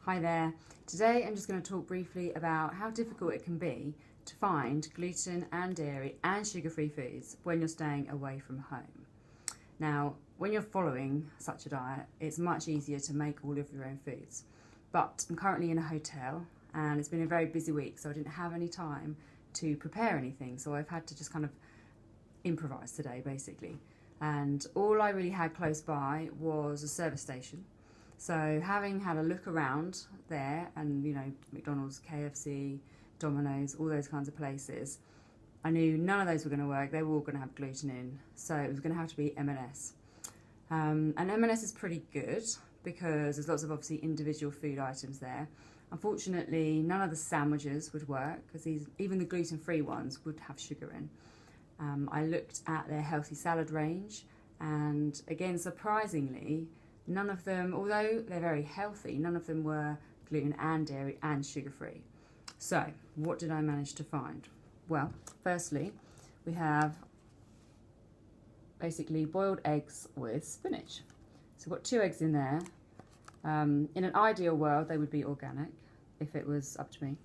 Hi there. Today I'm just going to talk briefly about how difficult it can be to find gluten and dairy and sugar-free foods when you're staying away from home. Now, when you're following such a diet, it's much easier to make all of your own foods. But I'm currently in a hotel and it's been a very busy week, so I didn't have any time to prepare anything. So I've had to just kind of improvise today, basically. And all I really had close by was a service station. So having had a look around there and, McDonald's, KFC, Domino's, all those kinds of places, I knew none of those were going to work. They were all going to have gluten in. So it was going to have to be M&S. And M&S is pretty good because there's lots of obviously individual food items there. Unfortunately, none of the sandwiches would work because even the gluten-free ones would have sugar in. I looked at their healthy salad range and again, surprisingly, none of them, although they're very healthy, none of them were gluten and dairy and sugar-free. So, what did I manage to find? Well, firstly, we have basically boiled eggs with spinach. So we've got 2 eggs in there. In an ideal world, they would be organic, if it was up to me,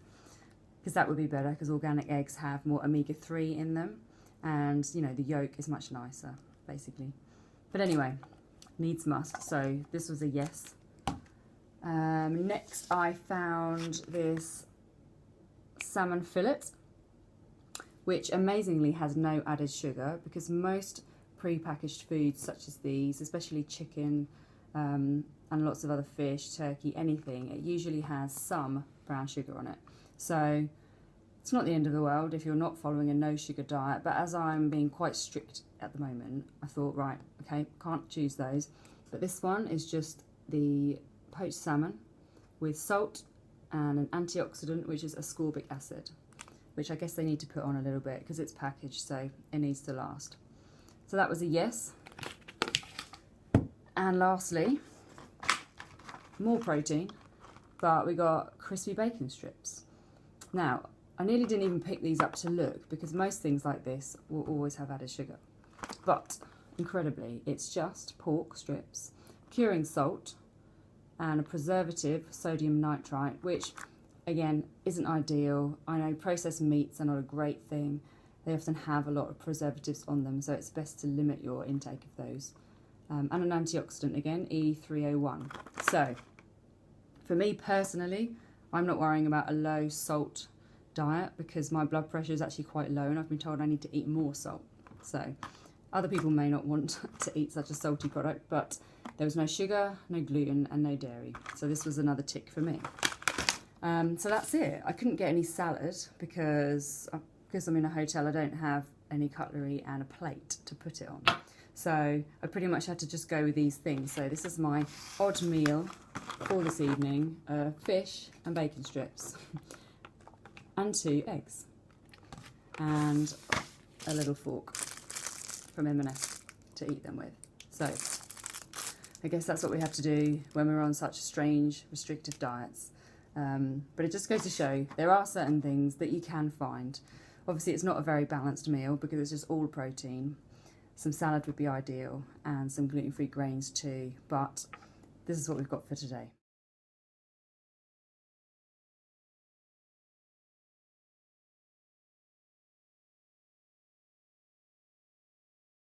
because that would be better, because organic eggs have more omega-3 in them, and, the yolk is much nicer, basically. But anyway, needs must, so this was a yes. Next I found this salmon fillet, which amazingly has no added sugar, because most pre-packaged foods such as these, especially chicken and lots of other fish, turkey, anything, it usually has some brown sugar on it. So it's not the end of the world if you're not following a no sugar diet, but as I'm being quite strict at the moment, I thought, right, okay, can't choose those. But this one is just the poached salmon with salt and an antioxidant, which is ascorbic acid, which I guess they need to put on a little bit because it's packaged, so it needs to last. So that was a yes. And lastly, more protein, but we got crispy bacon strips. Now, I nearly didn't even pick these up to look because most things like this will always have added sugar. But incredibly, it's just pork strips, curing salt, and a preservative, sodium nitrite, which again isn't ideal. I know processed meats are not a great thing. They often have a lot of preservatives on them, so it's best to limit your intake of those. And an antioxidant again, E301. So for me personally, I'm not worrying about a low salt diet because my blood pressure is actually quite low and I've been told I need to eat more salt. So other people may not want to eat such a salty product, but there was no sugar, no gluten and no dairy. So this was another tick for me. So that's it. I couldn't get any salad because I'm in a hotel, I don't have any cutlery and a plate to put it on. So I pretty much had to just go with these things. So this is my odd meal for this evening, fish and bacon strips and 2 eggs and a little fork from M&S to eat them with. So I guess that's what we have to do when we're on such strange restrictive diets. But it just goes to show there are certain things that you can find. Obviously it's not a very balanced meal because it's just all protein. Some salad would be ideal and some gluten-free grains too, but this is what we've got for today.